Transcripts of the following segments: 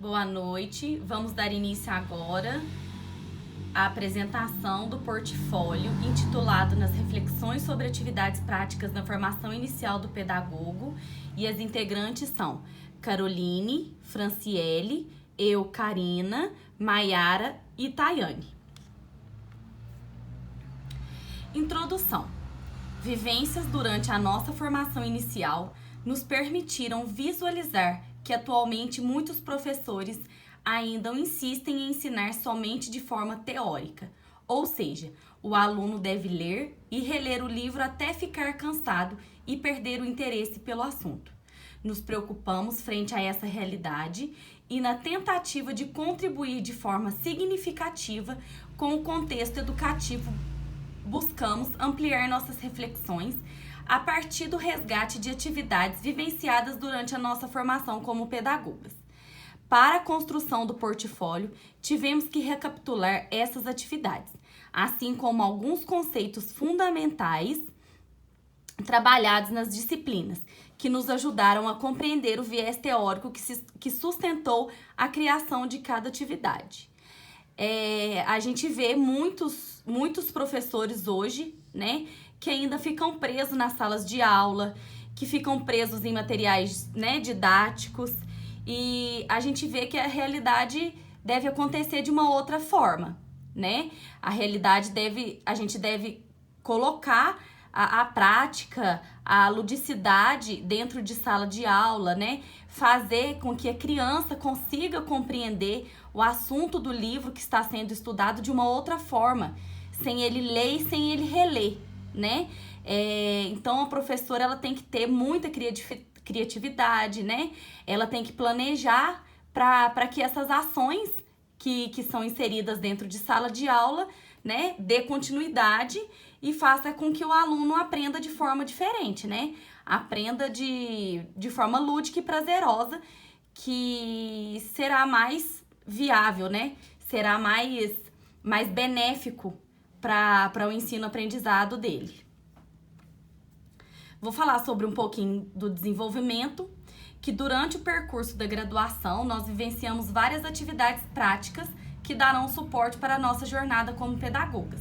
Boa noite. Vamos dar início agora à apresentação do portfólio intitulado Nas reflexões sobre atividades práticas na formação inicial do pedagogo, e as integrantes são Caroline, Franciele, eu, Karina, Maiara e Tayane. Introdução. Vivências durante a nossa formação inicial nos permitiram visualizar que atualmente muitos professores ainda insistem em ensinar somente de forma teórica, ou seja, o aluno deve ler e reler o livro até ficar cansado e perder o interesse pelo assunto. Nos preocupamos frente a essa realidade e, na tentativa de contribuir de forma significativa com o contexto educativo, buscamos ampliar nossas reflexões a partir do resgate de atividades vivenciadas durante a nossa formação como pedagogas. Para a construção do portfólio, tivemos que recapitular essas atividades, assim como alguns conceitos fundamentais trabalhados nas disciplinas, que nos ajudaram a compreender o viés teórico que sustentou a criação de cada atividade. A gente vê muitos professores hoje, né, que ainda ficam presos nas salas de aula, que ficam presos em materiais, né, didáticos, e a gente vê que a realidade deve acontecer de uma outra forma, né? A gente deve colocar a prática, a ludicidade dentro de sala de aula, né? Fazer com que a criança consiga compreender o assunto do livro que está sendo estudado de uma outra forma, sem ele ler e sem ele reler, né? Então a professora ela tem que ter muita criatividade, né? Ela tem que planejar para que essas ações que são inseridas dentro de sala de aula, né, dê continuidade e faça com que o aluno aprenda de forma diferente, né? Aprenda de forma lúdica e prazerosa, que será mais viável, né? Será mais benéfico para o ensino-aprendizado dele. Vou falar sobre um pouquinho do desenvolvimento, que durante o percurso da graduação nós vivenciamos várias atividades práticas que darão suporte para a nossa jornada como pedagogas.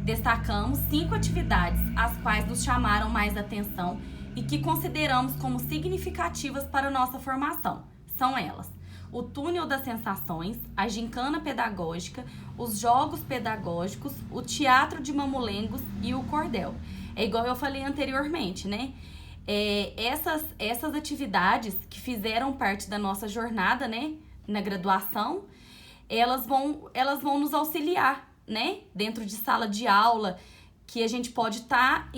Destacamos 5 atividades, as quais nos chamaram mais atenção e que consideramos como significativas para a nossa formação. São elas: o túnel das sensações, a gincana pedagógica, os jogos pedagógicos, o teatro de mamulengos e o cordel. É igual eu falei anteriormente, né? Essas atividades que fizeram parte da nossa jornada, né, na graduação, elas vão nos auxiliar, né, dentro de sala de aula, que a gente pode estar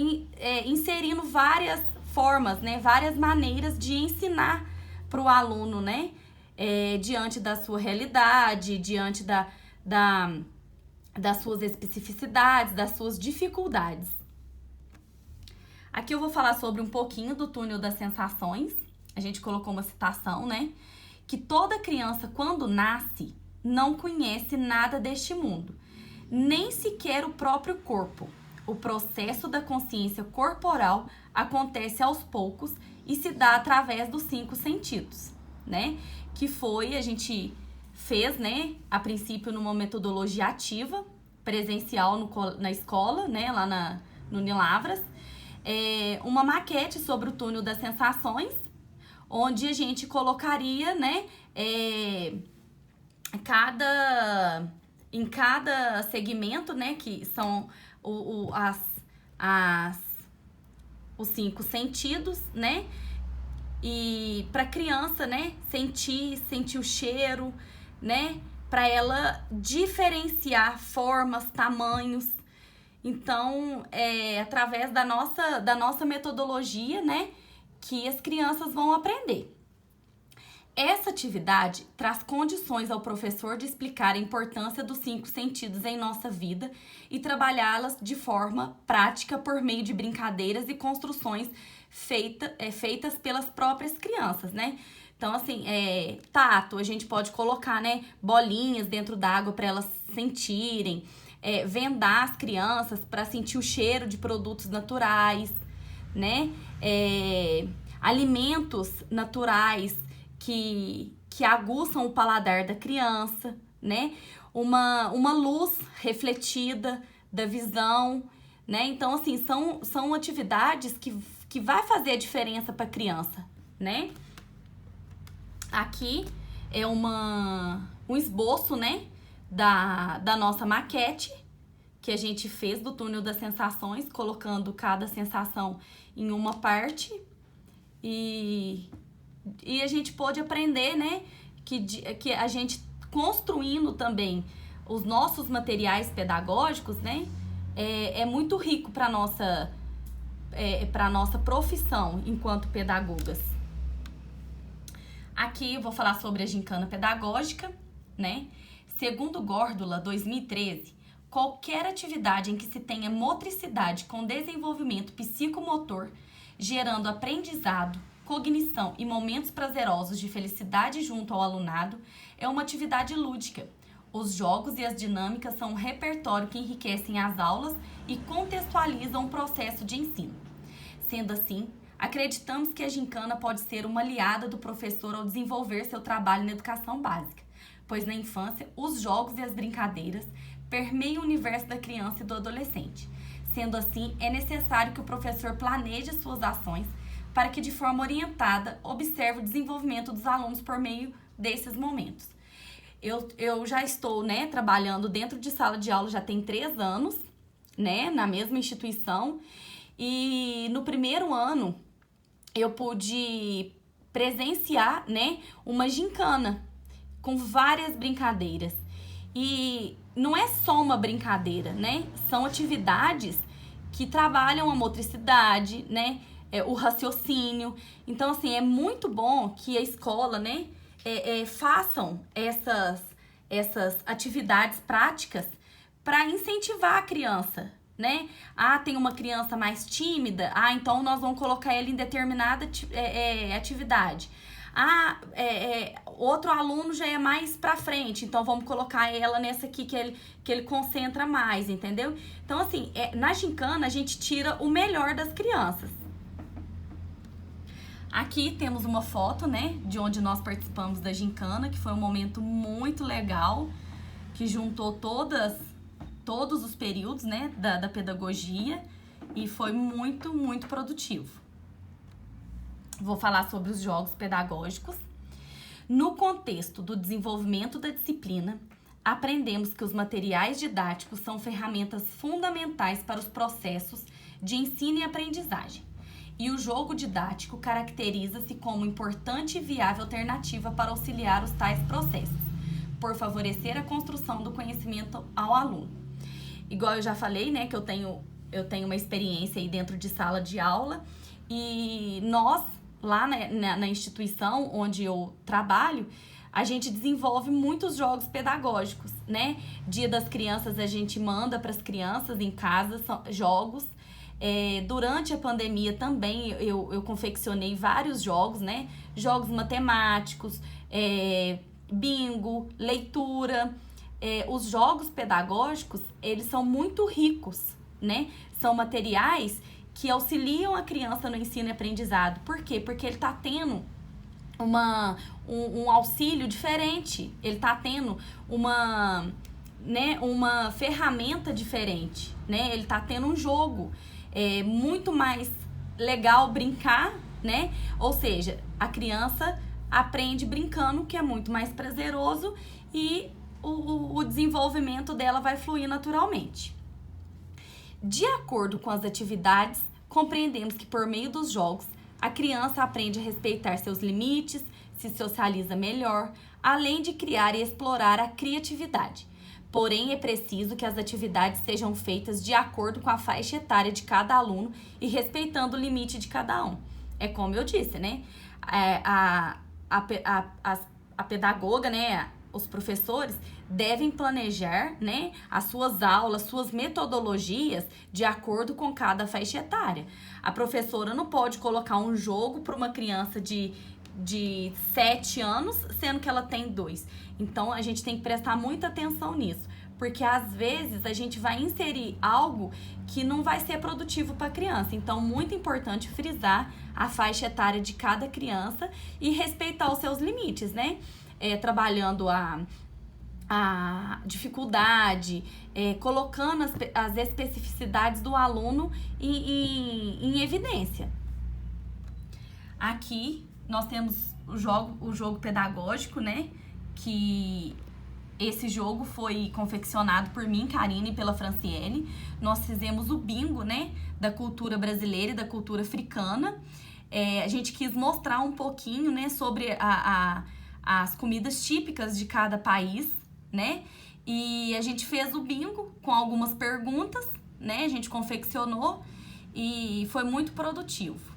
inserindo várias formas, né, várias maneiras de ensinar para o aluno, né, diante da sua realidade, diante das suas especificidades, das suas dificuldades. Aqui eu vou falar sobre um pouquinho do túnel das sensações. A gente colocou uma citação, né? Que toda criança, quando nasce, não conhece nada deste mundo, nem sequer o próprio corpo. O processo da consciência corporal acontece aos poucos e se dá através dos 5 sentidos, né? Que a gente fez, né? A princípio numa metodologia ativa, presencial na escola, né? Lá no Unilavras. Uma maquete sobre o túnel das sensações, onde a gente colocaria, né, em cada segmento, né, que são os 5 sentidos, né, e para a criança, né, sentir o cheiro, né, para ela diferenciar formas, tamanhos. Então, através da nossa metodologia, né, que as crianças vão aprender. Essa atividade traz condições ao professor de explicar a importância dos 5 sentidos em nossa vida e trabalhá-las de forma prática por meio de brincadeiras e construções feitas pelas próprias crianças, né? Então, assim, tato, a gente pode colocar, né, bolinhas dentro d'água para elas sentirem, vendar as crianças para sentir o cheiro de produtos naturais, né? Alimentos naturais que que aguçam o paladar da criança, né? Uma luz refletida da visão, né? Então, assim, são atividades que vai fazer a diferença para a criança, né? Aqui é um esboço, né, da nossa maquete que a gente fez do túnel das sensações, colocando cada sensação em uma parte e a gente pôde aprender, né, que a gente construindo também os nossos materiais pedagógicos, né, é muito rico para nossa profissão enquanto pedagogas. Aqui eu vou falar sobre a gincana pedagógica, né? Segundo Gordula, 2013, qualquer atividade em que se tenha motricidade com desenvolvimento psicomotor, gerando aprendizado, cognição e momentos prazerosos de felicidade junto ao alunado, é uma atividade lúdica. Os jogos e as dinâmicas são um repertório que enriquecem as aulas e contextualizam o processo de ensino. Sendo assim, acreditamos que a gincana pode ser uma aliada do professor ao desenvolver seu trabalho na educação básica, pois na infância os jogos e as brincadeiras permeiam o universo da criança e do adolescente. Sendo assim, é necessário que o professor planeje suas ações para que de forma orientada observe o desenvolvimento dos alunos por meio desses momentos. Eu já estou, né, trabalhando dentro de sala de aula já tem 3 anos, né, na mesma instituição, e no primeiro ano eu pude presenciar, né, uma gincana com várias brincadeiras. E não é só uma brincadeira, né? São atividades que trabalham a motricidade, né? O raciocínio. Então, assim, é muito bom que a escola, né, façam essas atividades práticas para incentivar a criança, né? Tem uma criança mais tímida, então nós vamos colocar ela em determinada atividade. Outro aluno já é mais pra frente, então vamos colocar ela nessa aqui que ele concentra mais, entendeu? Então, assim, na gincana a gente tira o melhor das crianças. Aqui temos uma foto, né, de onde nós participamos da gincana, que foi um momento muito legal, que juntou todos os períodos, né, da pedagogia, e foi muito, muito produtivo. Vou falar sobre os jogos pedagógicos. No contexto do desenvolvimento da disciplina, aprendemos que os materiais didáticos são ferramentas fundamentais para os processos de ensino e aprendizagem. E o jogo didático caracteriza-se como importante e viável alternativa para auxiliar os tais processos, por favorecer a construção do conhecimento ao aluno. Igual eu já falei, né, que eu tenho uma experiência aí dentro de sala de aula, e nós, lá na instituição onde eu trabalho, a gente desenvolve muitos jogos pedagógicos, né? Dia das Crianças a gente manda para as crianças em casa jogos. Durante a pandemia também eu confeccionei vários jogos, né? Jogos matemáticos, bingo, leitura. Os jogos pedagógicos, eles são muito ricos, né? São materiais que auxiliam a criança no ensino e aprendizado. Por quê? Porque ele está tendo um auxílio diferente, ele está tendo uma ferramenta diferente, né? Ele está tendo um jogo muito mais legal brincar, né? Ou seja, a criança aprende brincando, que é muito mais prazeroso, e o desenvolvimento dela vai fluir naturalmente. De acordo com as atividades, compreendemos que por meio dos jogos, a criança aprende a respeitar seus limites, se socializa melhor, além de criar e explorar a criatividade. Porém, é preciso que as atividades sejam feitas de acordo com a faixa etária de cada aluno e respeitando o limite de cada um. É como eu disse, né? A pedagoga, né? Os professores devem planejar, né, as suas aulas, suas metodologias de acordo com cada faixa etária. A professora não pode colocar um jogo para uma criança de 7 anos, sendo que ela tem 2. Então, a gente tem que prestar muita atenção nisso, porque às vezes a gente vai inserir algo que não vai ser produtivo para a criança. Então, muito importante frisar a faixa etária de cada criança e respeitar os seus limites, né? trabalhando a dificuldade, colocando as especificidades do aluno em evidência. Aqui nós temos o jogo pedagógico, né? Que esse jogo foi confeccionado por mim, Karine, e pela Franciele. Nós fizemos o bingo, né? Da cultura brasileira e da cultura africana. A gente quis mostrar um pouquinho, né? Sobre as comidas típicas de cada país, né? E a gente fez o bingo com algumas perguntas, né? A gente confeccionou e foi muito produtivo.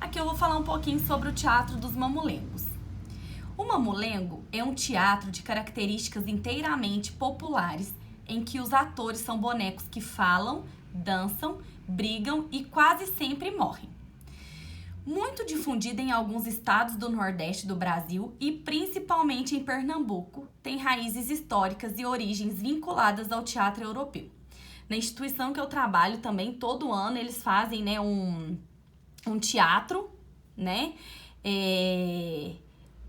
Aqui eu vou falar um pouquinho sobre o Teatro dos Mamulengos. O mamulengo é um teatro de características inteiramente populares, em que os atores são bonecos que falam, dançam, brigam e quase sempre morrem. Muito difundido em alguns estados do Nordeste do Brasil e principalmente em Pernambuco, tem raízes históricas e origens vinculadas ao teatro europeu. Na instituição que eu trabalho também, todo ano eles fazem, né, um teatro, né,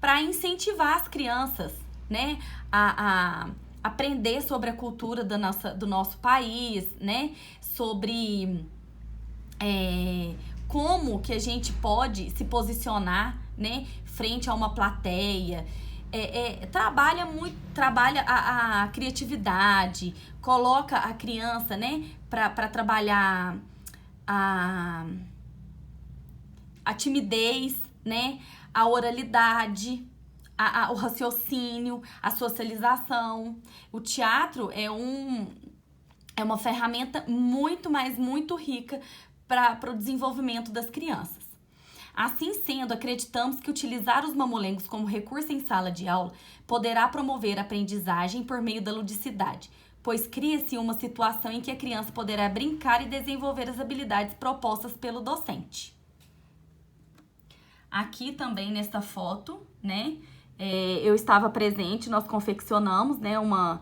para incentivar as crianças, né, a aprender sobre a cultura do nosso país, né, sobre como que a gente pode se posicionar, né, frente a uma plateia. Trabalha a criatividade, coloca a criança, né, para trabalhar a timidez, né, a oralidade, o raciocínio, a socialização. O teatro é uma ferramenta muito rica para o desenvolvimento das crianças. Assim sendo, acreditamos que utilizar os mamulengos como recurso em sala de aula poderá promover a aprendizagem por meio da ludicidade, pois cria-se uma situação em que a criança poderá brincar e desenvolver as habilidades propostas pelo docente. Aqui também nesta foto, né, eu estava presente, nós confeccionamos, né, uma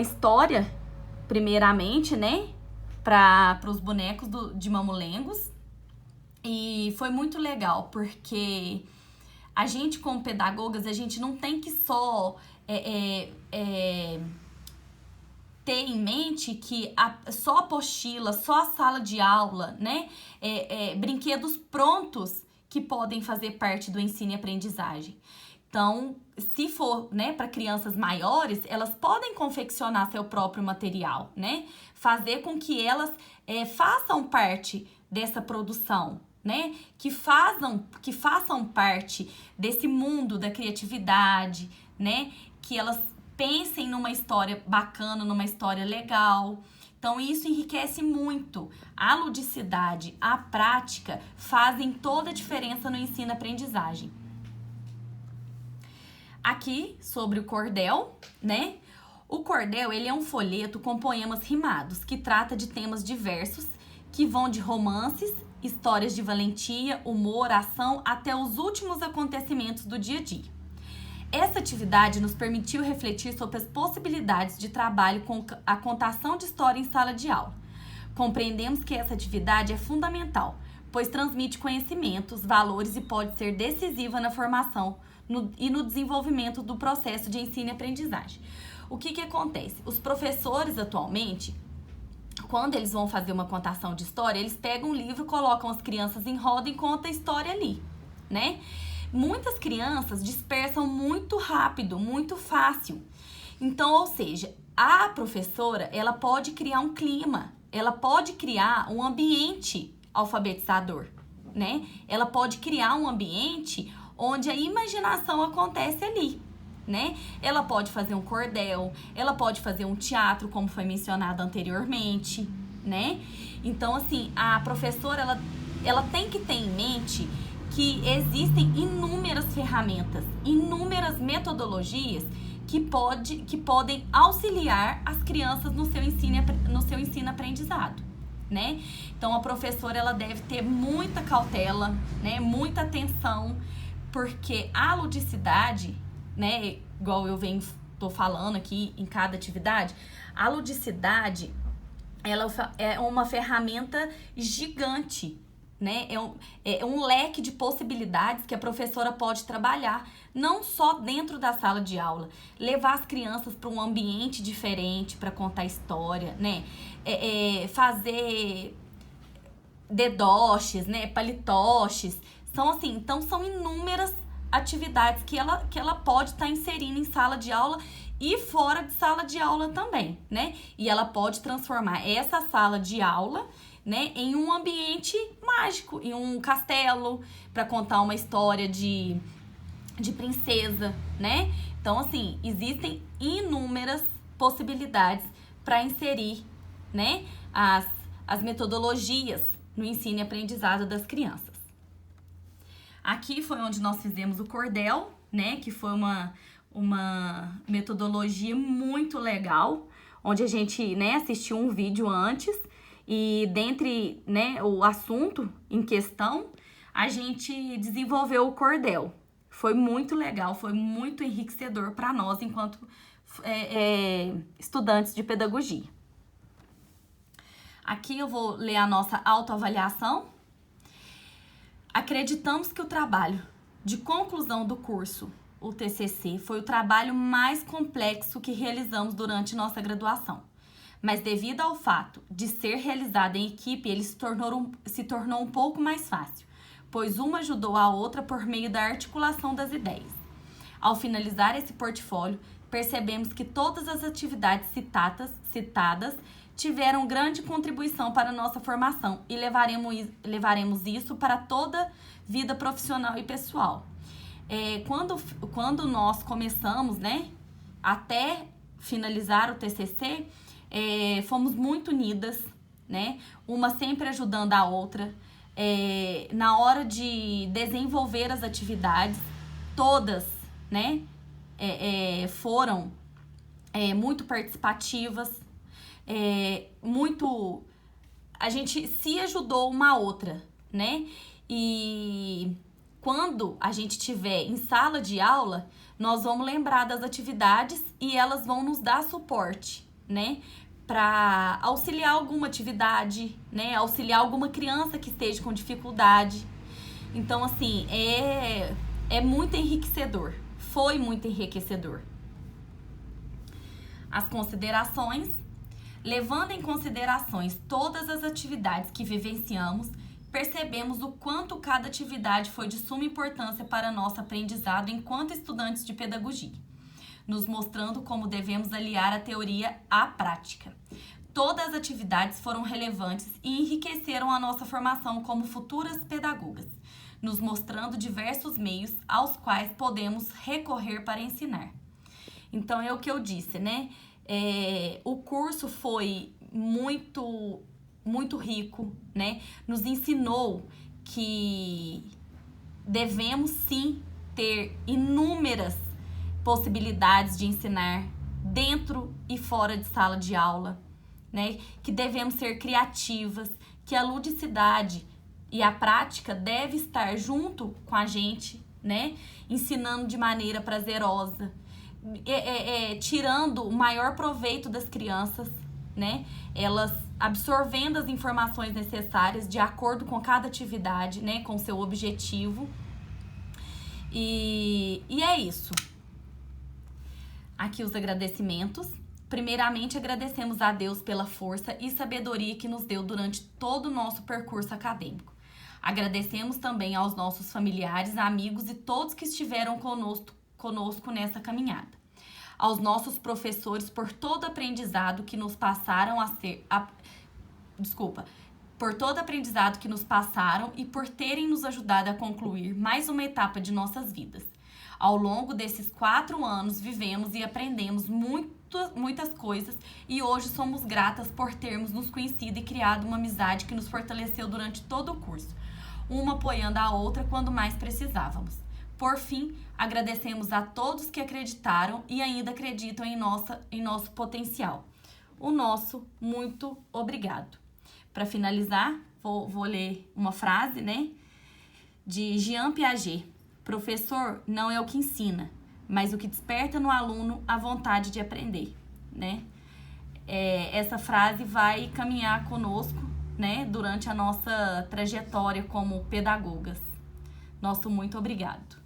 história, primeiramente, né, para os bonecos de mamulengos. E foi muito legal, porque a gente, como pedagogas, a gente não tem que só ter em mente que só a apostila, só a sala de aula, né, brinquedos prontos que podem fazer parte do ensino e aprendizagem. Então, se for, né, para crianças maiores, elas podem confeccionar seu próprio material, né, fazer com que elas façam parte dessa produção, né, que façam parte desse mundo da criatividade, né, que elas pensem numa história bacana, numa história legal. Então, isso enriquece muito. A ludicidade, a prática fazem toda a diferença no ensino-aprendizagem. Aqui, sobre o cordel, né? O cordel, ele é um folheto com poemas rimados, que trata de temas diversos, que vão de romances, histórias de valentia, humor, ação, até os últimos acontecimentos do dia a dia. Essa atividade nos permitiu refletir sobre as possibilidades de trabalho com a contação de história em sala de aula. Compreendemos que essa atividade é fundamental, pois transmite conhecimentos, valores e pode ser decisiva na formação e no desenvolvimento do processo de ensino e aprendizagem. O que acontece? Os professores atualmente, quando eles vão fazer uma contação de história, eles pegam um livro, colocam as crianças em roda e contam a história ali, né? Muitas crianças dispersam muito rápido, muito fácil. Então, ou seja, a professora, ela pode criar um clima, ela pode criar um ambiente alfabetizador, né? Ela pode criar um ambiente onde a imaginação acontece ali, né? Ela pode fazer um cordel, ela pode fazer um teatro, como foi mencionado anteriormente, né? Então, assim, a professora, ela tem que ter em mente que existem inúmeras ferramentas, inúmeras metodologias que podem auxiliar as crianças no seu ensino-aprendizado, né? Então, a professora, ela deve ter muita cautela, né? Muita atenção, porque a ludicidade, né? Igual eu tô falando aqui em cada atividade, a ludicidade, ela é uma ferramenta gigante, né? É um leque de possibilidades que a professora pode trabalhar, não só dentro da sala de aula, levar as crianças para um ambiente diferente para contar história, né? Fazer dedoches, né? Palitoches, são inúmeras atividades que ela pode estar inserindo em sala de aula e fora de sala de aula também, né? E ela pode transformar essa sala de aula, né, em um ambiente mágico, em um castelo, para contar uma história de princesa, né? Então, assim, existem inúmeras possibilidades para inserir, né, as metodologias no ensino e aprendizado das crianças. Aqui foi onde nós fizemos o cordel, né, que foi uma metodologia muito legal, onde a gente, né, assistiu um vídeo antes e dentre, né, o assunto em questão, a gente desenvolveu o cordel. Foi muito legal, foi muito enriquecedor para nós enquanto estudantes de pedagogia. Aqui eu vou ler a nossa autoavaliação. Acreditamos que o trabalho de conclusão do curso, o TCC, foi o trabalho mais complexo que realizamos durante nossa graduação. Mas devido ao fato de ser realizado em equipe, ele se tornou um pouco mais fácil, pois uma ajudou a outra por meio da articulação das ideias. Ao finalizar esse portfólio, percebemos que todas as atividades citadas tiveram grande contribuição para a nossa formação e levaremos isso para toda a vida profissional e pessoal. Quando nós começamos, né, até finalizar o TCC, fomos muito unidas, né, uma sempre ajudando a outra. Na hora de desenvolver as atividades, todas, né, foram muito participativas, a gente se ajudou uma a outra, né? E quando a gente estiver em sala de aula, nós vamos lembrar das atividades e elas vão nos dar suporte, né? Para auxiliar alguma atividade, né? Auxiliar alguma criança que esteja com dificuldade. Então, assim, é muito enriquecedor. Foi muito enriquecedor. As considerações. Levando em considerações todas as atividades que vivenciamos, percebemos o quanto cada atividade foi de suma importância para nosso aprendizado enquanto estudantes de pedagogia, nos mostrando como devemos aliar a teoria à prática. Todas as atividades foram relevantes e enriqueceram a nossa formação como futuras pedagogas, nos mostrando diversos meios aos quais podemos recorrer para ensinar. Então, é o que eu disse, né? O curso foi muito, muito rico, né? Nos ensinou que devemos sim ter inúmeras possibilidades de ensinar dentro e fora de sala de aula, né? Que devemos ser criativas, que a ludicidade e a prática deve estar junto com a gente, né? Ensinando de maneira prazerosa, tirando o maior proveito das crianças, né? Elas absorvendo as informações necessárias de acordo com cada atividade, né? Com seu objetivo. E é isso. Aqui os agradecimentos. Primeiramente, agradecemos a Deus pela força e sabedoria que nos deu durante todo o nosso percurso acadêmico. Agradecemos também aos nossos familiares, amigos e todos que estiveram conosco nessa caminhada. Aos nossos professores por todo aprendizado que nos passaram por todo aprendizado que nos passaram e por terem nos ajudado a concluir mais uma etapa de nossas vidas. Ao longo desses 4 anos, vivemos e aprendemos muitas coisas e hoje somos gratas por termos nos conhecido e criado uma amizade que nos fortaleceu durante todo o curso, uma apoiando a outra quando mais precisávamos. Por fim, agradecemos a todos que acreditaram e ainda acreditam em nosso potencial. O nosso muito obrigado. Para finalizar, vou ler uma frase, né, de Jean Piaget. Professor não é o que ensina, mas o que desperta no aluno a vontade de aprender, né? Essa frase vai caminhar conosco né, durante a nossa trajetória como pedagogas. Nosso muito obrigado.